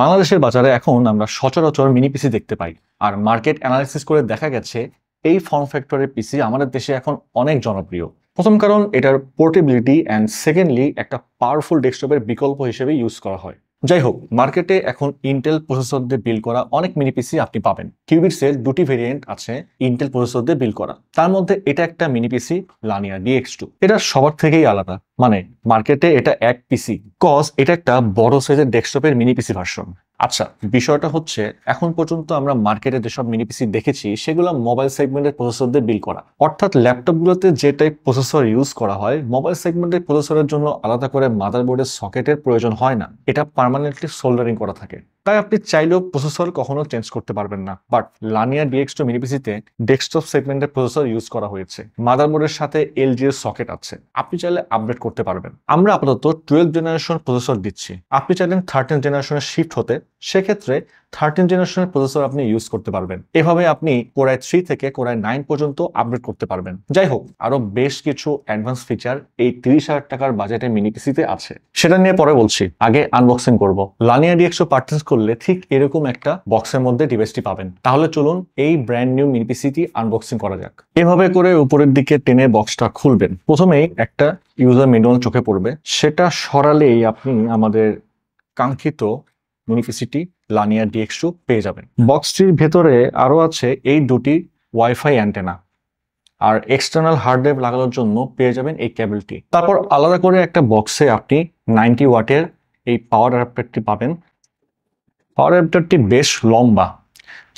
বাংলাদেশের বাজারে এখন আমরা সচরাচর মিনি পিসি দেখতে পাই, আর মার্কেট অ্যানালাইসিস করে দেখা গেছে এই ফর্ম ফ্যাক্টরের পিসি আমাদের দেশে এখন অনেক জনপ্রিয়। প্রথম কারণ এটার পোর্টেবিলিটি, অ্যান্ড সেকেন্ডলি একটা পাওয়ারফুল ডেস্কটপের বিকল্প হিসেবে ইউজ করা হয়। যাই হোক, মার্কেটে এখন ইন্টেল প্রসেসর দিয়ে বিল্ড করা অনেক মিনি পিসি আপনি পাবেন। কিউবিটসের দুটি ভেরিয়েন্ট আছে ইন্টেল প্রসেসর দিয়ে বিল্ড করা, তার মধ্যে এটা একটা মিনি পিসি লানিয়া DX2। এটা সবার থেকেই আলাদা, মানে মার্কেটে এটা এক পিসি কজ এটা একটা বড় সাইজের ডেস্কটপের মিনি পিসি ভার্সন। আচ্ছা, বিষয়টা হচ্ছে এখন পর্যন্ত আমরা মার্কেটে যেসব মিনি পিসি দেখেছি সেগুলো মোবাইল সেগমেন্টের প্রসেসর দিয়ে বিল্ড করা, অর্থাৎ ল্যাপটপগুলোতে যে টাইপ প্রসেসর ইউজ করা হয় মোবাইল সেগমেন্টের প্রসেসরের জন্য আলাদা করে মাদারবোর্ডের সকেটের প্রয়োজন হয় না, এটা পার্মানেন্টলি সোল্ডারিং করা থাকে। তাই আপনি চাইলেও প্রসেসর কখনো চেঞ্জ করতে পারবেন না। বাট লানিয়া DX2 মিনি পিসিতে ডেস্কটপ সেগমেন্টের প্রসেসর ইউজ করা হয়েছে, মাদারবোর্ডের সাথে LG এর সকেট আছে, আপনি চাইলে আপডেট করতে পারবেন। আমরা আপাতত 12 জেনারেশন প্রসেসর দিচ্ছি, আপনি চাইলেন 13 জেনারেশনে শিফট হতে, সেক্ষেত্রে 13 জেনারেশনের প্রসেসর আপনি ইউজ করতে পারবেন। এভাবে আপনি কোরাই 3 থেকে কোরাই 9 পর্যন্ত আপডেট করতে পারবেন। যাই হোক, আরো বেশ কিছু অ্যাডভান্স ফিচার এই 30,000 টাকার বাজেটে মিনি পিসিতে আছে, সেটা নিয়ে পরে বলছি। আগে আনবক্সিং করব। লানিয়া DX2 পারচেজ করলে ঠিক এরকম একটা বক্সের মধ্যে ডিভাইসটি পাবেন। তাহলে চলুন এই brand new mini PCT unboxing করা যাক। এভাবে করে উপরের দিকে টেনে বক্সটা খুলবেন। প্রথমেই একটা ইউজার ম্যানুয়াল চোখে পড়বে, সেটা সরালেই আপনি আমাদের কাঙ্ক্ষিত মিনি পিসিটি লানিয়া DX2 পেয়ে যাবেন। বক্সটির ভেতরে আরো আছে এই দুটি ওয়াইফাই অ্যান্টেনা, আর এক্সটার্নাল হার্ড ড্রাইভ লাগানোর জন্য পেয়ে যাবেন এই কেবলটি। তারপর আলাদা করে একটা বক্সে আপনি 90 ওয়াটের এই পাওয়ার অ্যাডাপ্টারটি পাবেন। পাওয়ার অ্যাডাপ্টারটি বেশ লম্বা,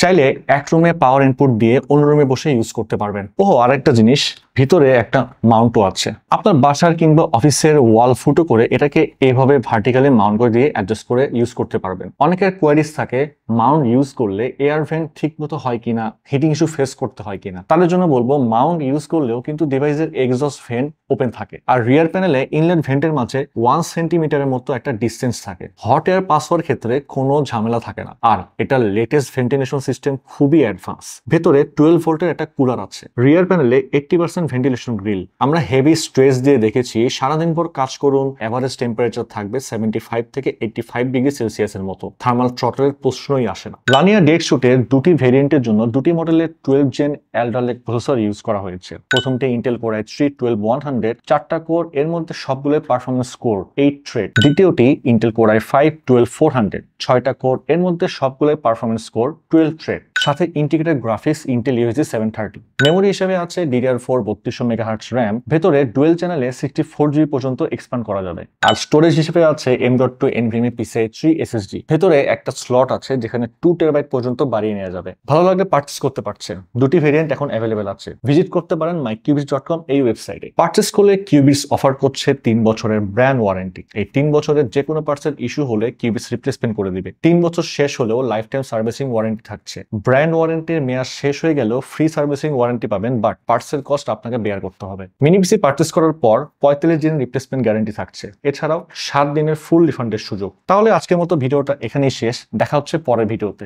চাইলে এক রুমে পাওয়ার ইনপুট দিয়ে অন্য রুমে বসে ইউজ করতে পারবেন। আরেকটা জিনিস, ভিতরে একটা মাউন্টও আছে। আপনার বাসার কিংবা অফিসের ওয়াল ফুটো করে এটাকে এভাবে ভার্টিক্যালি মাউন্ট করে দিয়ে অ্যাডজাস্ট করে ইউজ করতে পারবেন। অনেকের কোয়ারিজ থাকে মাউন্ট ইউজ করলে এয়ার ভেন্ট ঠিক মতো হয় কিনা, হিটিং ইস্যু ফেস করতে হয় কিনা। তাদের জন্য বলবো মাউন্ট ইউজ করলেও কিন্তু ডিভাইসের এক্সস্ট ভেন্ট ওপেন থাকে, আর রিয়ার প্যানেলে ইনলেট ভেন্টের মাঝে 1 সেন্টিমিটারের মতো একটা ডিস্টেন্স থাকে। হট এয়ার পাস হওয়ার ক্ষেত্রে কোনো ঝামেলা থাকে না, আর এটার লেটেস্ট ভেন্টিলেশন সিস্টেম খুবই অ্যাডভান্স। ভেতরে 12 ভোল্টের একটা কুলার আছে। রিয়ার প্যানেলে 80% ভেন্টিলেশন গ্রিল। আমরা হেভি স্ট্রেস দিয়ে দেখেছি, সারাদিন ভর কাজ করুন এভারেজ টেম্পারেচার থাকবে 75 থেকে 85 ডিগ্রি সেলসিয়াসের মতো। থার্মাল থ্রটলের প্রশ্নই আসে না। লানিয়া DX2 এর দুটি ভেরিয়েন্টের জন্য দুটি মডেলের 12 gen Alder Lake processor use করা হয়েছে। প্রথমটি ইন্টেল কোর i3 12100, 4টা কোর, এর মধ্যে সবগুলো পারফরম্যান্স স্কোর 8 থ্রেড। দ্বিতীয়টি ইন্টেল কোর i5 12400, 6টা কোর, এর মধ্যে সবগুলো পারফরম্যান্স স্কোর 12 থ্রেড, সাথে integrated graphics Intel UHD 730। Memory হিসেবে আছে DDR4 3200 মেগাহার্টজ র্যাম। ভেতরে ডুয়েল চ্যানেলে 64 GB পর্যন্ত এক্সপ্যান্ড করা যাবে। আর স্টোরেজ হিসেবে আছে M.2 NVMe PCIe 3 SSD। ভেতরে একটা স্লট আছে যেখানে 2 TB পর্যন্ত বাড়িয়ে নেওয়া যাবে। ভালো লাগলে পারচেস করতে পারছেন। দুটি ভেরিয়েন্ট এখন অ্যাভেলেবেল আছে। ভিজিট করতে পারেন myqubits.com এই ওয়েবসাইটে। পারচেস করলে কিউবিটস অফার করছে 3 বছরের ব্র্যান্ড ওয়ারেন্টি। এই 3 বছরের যে কোনো পার্সেল ইস্যু হলে কিউবিটস রিপ্লেসমেন্ট করে দিবে। 3 বছর শেষ হলেও লাইফ টাইম সার্ভিসিং ওয়ারেন্টি থাকছে। ব্র্যান্ড ওয়ারেন্টির মেয়াদ শেষ হয়ে গেলেও ফ্রি সার্ভিসিং ওয়ারেন্টি পাবেন, বাট পার্সেল কস্ট আপনাকে বেয়ার করতে হবে। মিনি পিসি পারচেস করার পর 45 দিনের রিপ্লেসমেন্ট গ্যারান্টি থাকছে, এছাড়াও 7 দিনের ফুল রিফান্ডের সুযোগ। তাহলে আজকের মতো ভিডিওটা এখানেই শেষ, দেখা হচ্ছে পরের ভিডিওতে।